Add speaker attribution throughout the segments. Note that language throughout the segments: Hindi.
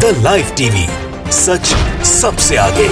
Speaker 1: द लाइव टीवी, सच सबसे आगे।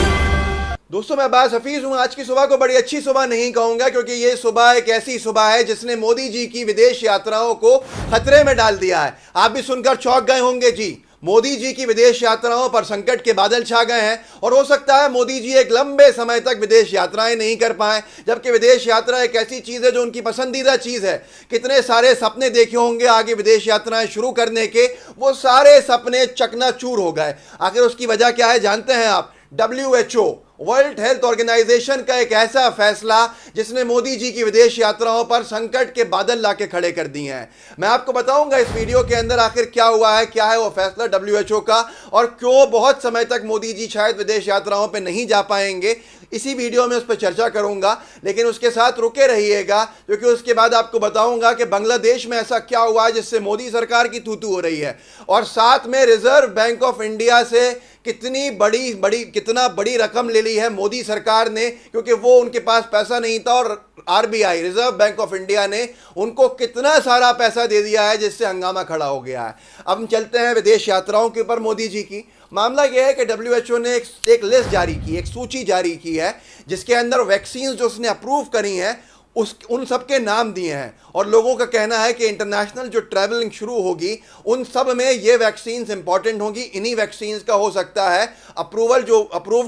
Speaker 2: दोस्तों, मैं अब्बास हफीज हूं। आज की सुबह को बड़ी अच्छी सुबह नहीं कहूंगा, क्योंकि ये सुबह एक ऐसी सुबह है जिसने मोदी जी की विदेश यात्राओं को खतरे में डाल दिया है। आप भी सुनकर चौंक गए होंगे जी, मोदी जी की विदेश यात्राओं पर संकट के बादल छा गए हैं और हो सकता है मोदी जी एक लंबे समय तक विदेश यात्राएं नहीं कर पाए, जबकि विदेश यात्रा एक ऐसी चीज है जो उनकी पसंदीदा चीज है। कितने सारे सपने देखे होंगे आगे विदेश यात्राएं शुरू करने के, वो सारे सपने चकनाचूर हो गए। आखिर उसकी वजह क्या है जानते हैं आप? WHO, वर्ल्ड हेल्थ ऑर्गेनाइजेशन का एक ऐसा फैसला जिसने मोदी जी की विदेश यात्राओं पर संकट के बादल लाके खड़े कर दिए हैं। मैं आपको बताऊंगा इस वीडियो के अंदर आखिर क्या हुआ है, क्या है वो फैसला WHO का, और क्यों बहुत समय तक मोदी जी शायद विदेश यात्राओं पे नहीं जा पाएंगे। इसी वीडियो में उस पर चर्चा करूंगा, लेकिन उसके साथ रुके रहिएगा, क्योंकि उसके बाद आपको बताऊंगा कि बांग्लादेश में ऐसा क्या हुआ है जिससे मोदी सरकार की तू-तू हो रही है, और साथ में रिजर्व बैंक ऑफ इंडिया से कितना बड़ी रकम ले ली है मोदी सरकार ने, क्योंकि वो उनके पास पैसा नहीं था और RBI, reserve bank of India ने उनको कितना सारा पैसा दे दिया है जिससे हंगामा खड़ा हो गया है। अब हम चलते हैं विदेश यात्राओं के ऊपर मोदी जी की। मामला यह है कि WHO ने एक लिस्ट जारी की, एक सूची जारी की है, जिसके अंदर वैक्सीन जो उसने अप्रूव करी हैं उन सब के नाम दिए हैं, और लोगों का कहना है कि इंटरनेशनल जो ट्रैवलिंग शुरू होगी उन सब में ये वैक्सीन्स इंपॉर्टेंट होंगी। इन्हीं वैक्सीन्स का हो सकता है अप्रूव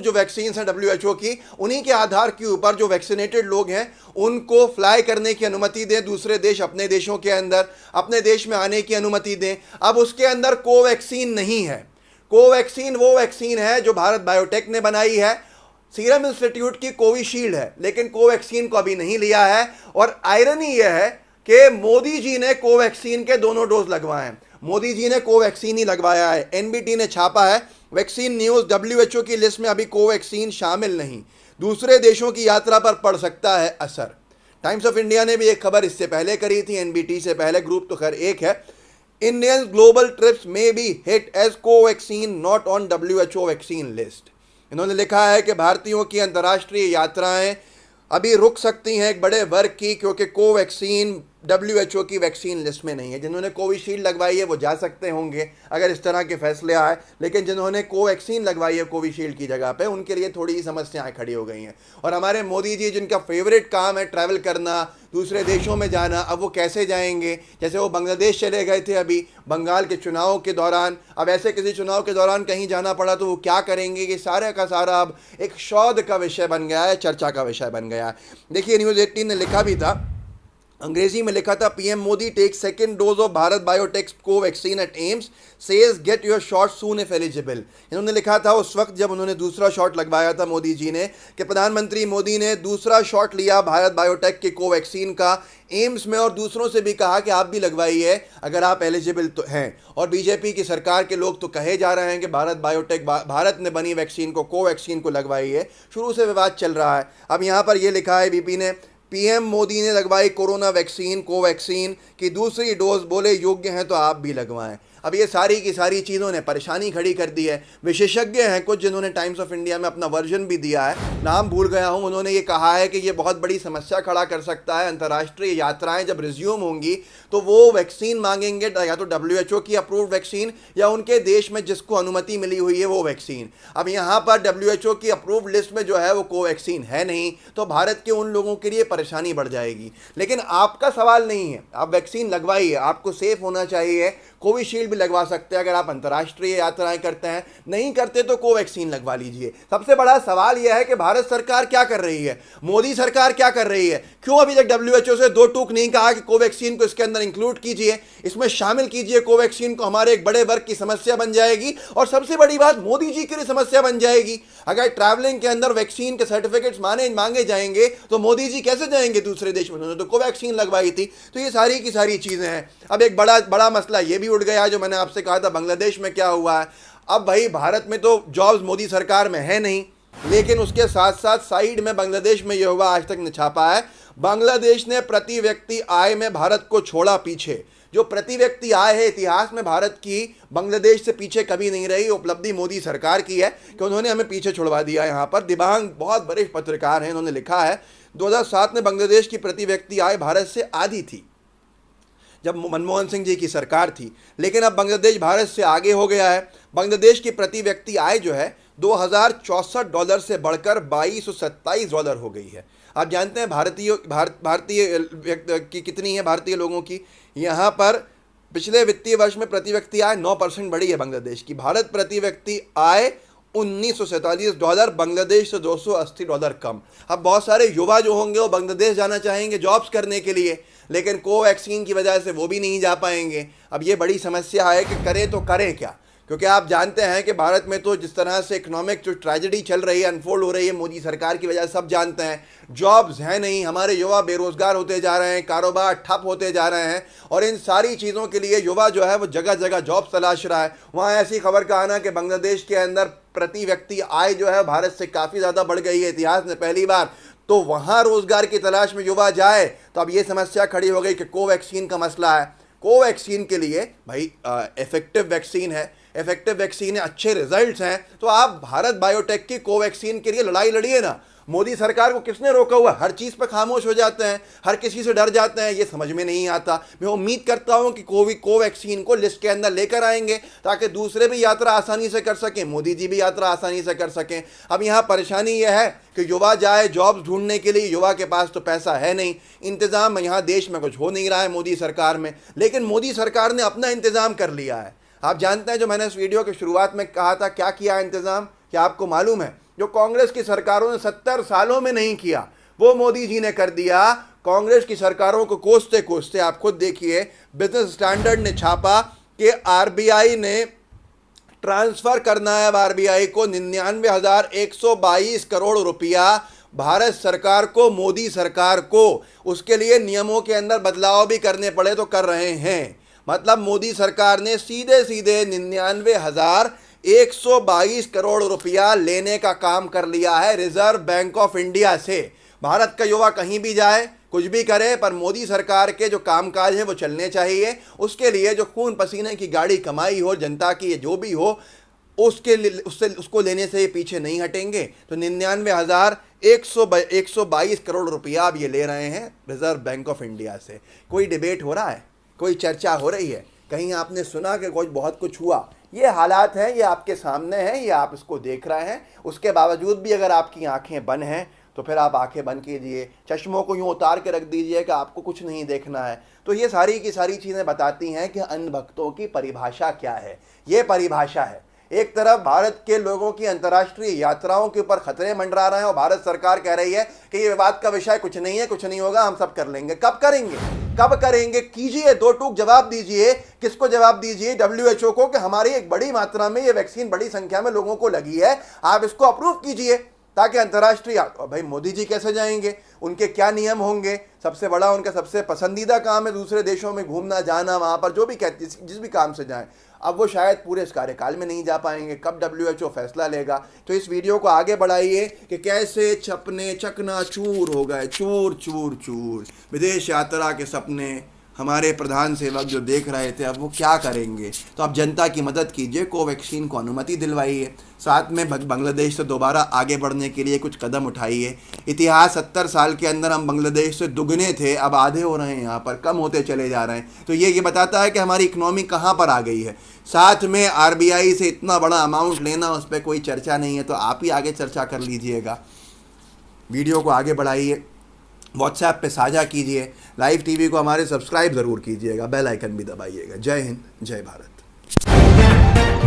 Speaker 2: जो वैक्सीन्स हैं WHO की, उन्हीं के आधार के ऊपर जो वैक्सीनेटेड लोग हैं उनको फ्लाई करने की अनुमति दें दूसरे देश, अपने देशों के अंदर अपने देश में आने की अनुमति दें। अब उसके अंदर कोवैक्सीन नहीं है। कोवैक्सीन वो वैक्सीन है जो भारत बायोटेक ने बनाई है, सीरम इंस्टीट्यूट की कोविशील्ड है, लेकिन कोवैक्सीन को अभी नहीं लिया है। और आयरनी यह है कि मोदी जी ने कोवैक्सीन के दोनों डोज लगवाए हैं। मोदी जी ने कोवैक्सीन ही लगवाया है। NBT ने छापा है वैक्सीन न्यूज़, WHO की लिस्ट में अभी कोवैक्सीन शामिल नहीं। दूसरे देशों की यात्रा पर पड़ सकता है असर। टाइम्स ऑफ इंडिया ने भी एक खबर इससे पहले करी थी, NBT से पहले, ग्रुप तो खैर एक है। इंडियन ग्लोबल ट्रिप्स में be hit as Covaxin not on WHO vaccine list. इन्होंने लिखा है कि भारतीयों की अंतर्राष्ट्रीय यात्राएं अभी रुक सकती हैं एक बड़े वर्ग की, क्योंकि कोवैक्सीन WHO की वैक्सीन लिस्ट में नहीं है। जिन्होंने कोविशील्ड लगवाई है वो जा सकते होंगे अगर इस तरह के फैसले आए, लेकिन जिन्होंने कोवैक्सीन लगवाई है कोविशील्ड की जगह पे, उनके लिए थोड़ी समस्याएं खड़ी हो गई हैं। और हमारे मोदी जी जिनका फेवरेट काम है ट्रैवल करना, दूसरे देशों में जाना, अब वो कैसे जाएंगे? जैसे वो बांग्लादेश चले गए थे अभी बंगाल के चुनाव के दौरान, अब ऐसे किसी चुनाव के दौरान कहीं जाना पड़ा तो वो क्या करेंगे? ये सारे का सारा अब एक शोध का विषय बन गया है, चर्चा का विषय बन गया है। देखिए, न्यूज़ 18 ने लिखा भी था, अंग्रेजी में लिखा था, PM Modi take second dose of Bharat Biotech Covaxin at AIIMS, says get your shot soon if eligible. इन्होंने लिखा था उस वक्त जब उन्होंने दूसरा शॉट लगवाया था मोदी जी ने, कि प्रधानमंत्री मोदी ने दूसरा शॉट लिया भारत बायोटेक के कोवैक्सीन का एम्स में, और दूसरों से भी कहा कि आप भी लगवाइए अगर आप एलिजिबल तो हैं। और BJP की सरकार के लोग तो कहे जा रहे हैं कि भारत बायोटेक, भारत ने बनी वैक्सीन को, कोवैक्सीन को लगवाइए। शुरू से विवाद चल रहा है। अब यहाँ पर यह लिखा है BP ने, PM मोदी ने लगवाई कोरोना वैक्सीन कोवैक्सीन की दूसरी डोज, बोले योग्य हैं तो आप भी लगवाएं। अब ये सारी की सारी चीज़ों ने परेशानी खड़ी कर दी है। विशेषज्ञ हैं कुछ जिन्होंने टाइम्स ऑफ इंडिया में अपना वर्जन भी दिया है, नाम भूल गया हूँ, उन्होंने ये कहा है कि ये बहुत बड़ी समस्या खड़ा कर सकता है। अंतर्राष्ट्रीय यात्राएं जब रिज्यूम होंगी तो वो वैक्सीन मांगेंगे, या तो WHO की अप्रूव्ड वैक्सीन या उनके देश में जिसको अनुमति मिली हुई है वो वैक्सीन। अब यहाँ पर WHO की अप्रूव्ड लिस्ट में जो है वो कोवैक्सीन है नहीं, तो भारत के उन लोगों के लिए परेशानी बढ़ जाएगी। लेकिन आपका सवाल नहीं है, आप वैक्सीन लगवाइए, आपको सेफ होना चाहिए। कोविशील्ड भी लगवा सकते हैं अगर आप अंतर्राष्ट्रीय यात्राएं करते हैं, नहीं करते तो कोवैक्सीन लगवा लीजिए। सबसे बड़ा सवाल यह है कि भारत सरकार क्या कर रही है, मोदी सरकार क्या कर रही है? क्यों अभी तक WHO से दो टूक नहीं कहा कि कोवैक्सीन को इसके अंदर इंक्लूड कीजिए, इसमें शामिल कीजिए कोवैक्सीन को? हमारे एक बड़े वर्ग की समस्या बन जाएगी, और सबसे बड़ी बात मोदी जी के लिए समस्या बन जाएगी। अगर ट्रैवलिंग के अंदर वैक्सीन के सर्टिफिकेट्स मांगे जाएंगे तो मोदी जी कैसे जाएंगे दूसरे देश में? उन्होंने तो कोवैक्सीन लगवाई थी। तो ये सारी की सारी चीज़ें हैं। अब एक बड़ा मसला ये भी उठ गया जो मैंने आपसे कहा था, बांग्लादेश में क्या हुआ है। अब भाई भारत में तो जॉब्स मोदी सरकार में है नहीं, लेकिन उसके साथ साथ साइड में बांग्लादेश में यह हुआ, आज तक ने छापा है, बांग्लादेश ने प्रति व्यक्ति आय में भारत को छोड़ा पीछे। जो प्रति व्यक्ति आय है इतिहास में भारत की बांग्लादेश से पीछे कभी नहीं रही। उपलब्धि मोदी सरकार की है कि उन्होंने हमें पीछे छुड़वा दिया। यहाँ पर दिबांग बहुत बड़े पत्रकार हैं, उन्होंने लिखा है 2007 में बांग्लादेश की प्रति व्यक्ति आय भारत से आधी थी, जब मनमोहन सिंह जी की सरकार थी। लेकिन अब बांग्लादेश भारत से आगे हो गया है। बांग्लादेश की प्रति व्यक्ति आय जो है $2064 से बढ़कर $2227 हो गई है। आप जानते हैं भारतीय की कितनी है, भारतीय लोगों की? यहाँ पर पिछले वित्तीय वर्ष में प्रति व्यक्ति आय 9% बढ़ी है बांग्लादेश की। भारत प्रति व्यक्ति आय $1947, बांग्लादेश से $280 कम। अब बहुत सारे युवा जो होंगे वो बांग्लादेश जाना चाहेंगे जॉब्स करने के लिए, लेकिन कोवैक्सीन की वजह से वो भी नहीं जा पाएंगे। अब ये बड़ी समस्या है कि करें तो करें क्या, क्योंकि आप जानते हैं कि भारत में तो जिस तरह से इकोनॉमिक जो ट्रेजेडी चल रही है, अनफोल्ड हो रही है मोदी सरकार की वजह से, सब जानते हैं। जॉब्स हैं नहीं, हमारे युवा बेरोजगार होते जा रहे हैं, कारोबार ठप होते जा रहे हैं, और इन सारी चीज़ों के लिए युवा जो है वो जगह जगह जॉब तलाश रहा है। वहाँ ऐसी खबर का आना कि बांग्लादेश के अंदर प्रति व्यक्ति आय जो है भारत से काफ़ी ज़्यादा बढ़ गई है इतिहास में पहली बार। तो वहाँ रोज़गार की तलाश में युवा जाए तो अब ये समस्या खड़ी हो गई कि कोवैक्सीन का मसला है। कोवैक्सीन के लिए भाई इफेक्टिव वैक्सीन है, इफेक्टिव वैक्सीन है, अच्छे रिजल्ट्स हैं, तो आप भारत बायोटेक की कोवैक्सीन के लिए लड़ाई लड़िए ना। मोदी सरकार को किसने रोका हुआ? हर चीज़ पर खामोश हो जाते हैं, हर किसी से डर जाते हैं, ये समझ में नहीं आता। मैं उम्मीद करता हूं कि कोवैक्सीन को लिस्ट के अंदर लेकर आएंगे ताकि दूसरे भी यात्रा आसानी से कर सकें, मोदी जी भी यात्रा आसानी से कर सकें। अब यहाँ परेशानी यह है कि युवा जाए जॉब्स ढूंढने के लिए, युवा के पास तो पैसा है नहीं, इंतज़ाम यहाँ देश में कुछ हो नहीं रहा है मोदी सरकार में। लेकिन मोदी सरकार ने अपना इंतज़ाम कर लिया है। आप जानते हैं जो मैंने इस वीडियो की शुरुआत में कहा था, क्या किया इंतज़ाम? क्या आपको मालूम है? जो कांग्रेस की सरकारों ने 70 सालों में नहीं किया वो मोदी जी ने कर दिया। कांग्रेस की सरकारों को कोसते कोसते आप खुद देखिए, बिजनेस स्टैंडर्ड ने छापा कि आरबीआई ने ट्रांसफ़र करना है, आरबीआई को 99,122 करोड़ रुपया भारत सरकार को, मोदी सरकार को। उसके लिए नियमों के अंदर बदलाव भी करने पड़े तो कर रहे हैं। मतलब मोदी सरकार ने सीधे सीधे 99,122 करोड़ रुपया लेने का काम कर लिया है रिजर्व बैंक ऑफ इंडिया से। भारत का युवा कहीं भी जाए कुछ भी करे, पर मोदी सरकार के जो कामकाज है वो चलने चाहिए। उसके लिए जो खून पसीने की गाड़ी कमाई हो जनता की, जो भी हो, उसको लेने से ये पीछे नहीं हटेंगे। तो 99,122 करोड़ रुपया अब ये ले रहे हैं रिजर्व बैंक ऑफ इंडिया से। कोई डिबेट हो रहा है? कोई चर्चा हो रही है? कहीं आपने सुना कि बहुत कुछ हुआ? ये हालात हैं, ये आपके सामने हैं, ये आप इसको देख रहे हैं। उसके बावजूद भी अगर आपकी आंखें बंद हैं तो फिर आप आंखें बंद कीजिए, चश्मों को यूँ उतार के रख दीजिए कि आपको कुछ नहीं देखना है। तो ये सारी की सारी चीज़ें बताती हैं कि अंधभक्तों की परिभाषा क्या है। ये परिभाषा है, एक तरफ भारत के लोगों की अंतर्राष्ट्रीय यात्राओं के ऊपर खतरे मंडरा रहे हैं और भारत सरकार कह रही है कि ये विवाद का विषय कुछ नहीं है, कुछ नहीं होगा, हम सब कर लेंगे। कब करेंगे? कब करेंगे? कीजिए, दो टूक जवाब दीजिए। किसको जवाब दीजिए? WHO को, कि हमारी एक बड़ी मात्रा में ये वैक्सीन बड़ी संख्या में लोगों को लगी है, आप इसको अप्रूव कीजिए ताकि अंतर्राष्ट्रीय। भाई मोदी जी कैसे जाएंगे? उनके क्या नियम होंगे? सबसे बड़ा उनका सबसे पसंदीदा काम है दूसरे देशों में घूमना जाना, वहाँ पर जो भी कहते जिस भी काम से जाएं। अब वो शायद पूरे इस कार्यकाल में नहीं जा पाएंगे। कब WHO फैसला लेगा? तो इस वीडियो को आगे बढ़ाइए कि कैसे सपने चकनाचूर हो गए, चूर चूर चूर। विदेश यात्रा के सपने हमारे प्रधान सेवक जो देख रहे थे, अब वो क्या करेंगे? तो आप जनता की मदद कीजिए, कोवैक्सीन को अनुमति दिलवाइए, साथ में बांग्लादेश से दोबारा आगे बढ़ने के लिए कुछ कदम उठाइए। इतिहास 70 साल के अंदर हम बांग्लादेश से दुगने थे, अब आधे हो रहे हैं, यहाँ पर कम होते चले जा रहे हैं। तो ये बताता है कि हमारी इकनॉमी कहाँ पर आ गई है। साथ में आरबीआई से इतना बड़ा अमाउंट लेना, उस पर कोई चर्चा नहीं है। तो आप ही आगे चर्चा कर लीजिएगा। वीडियो को आगे बढ़ाइए, व्हाट्सएप पे साझा कीजिए, लाइव टीवी को हमारे सब्सक्राइब ज़रूर कीजिएगा, बेल आइकन भी दबाइएगा। जय हिंद, जय भारत।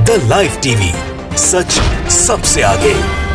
Speaker 1: द लाइव टीवी, सच सबसे आगे।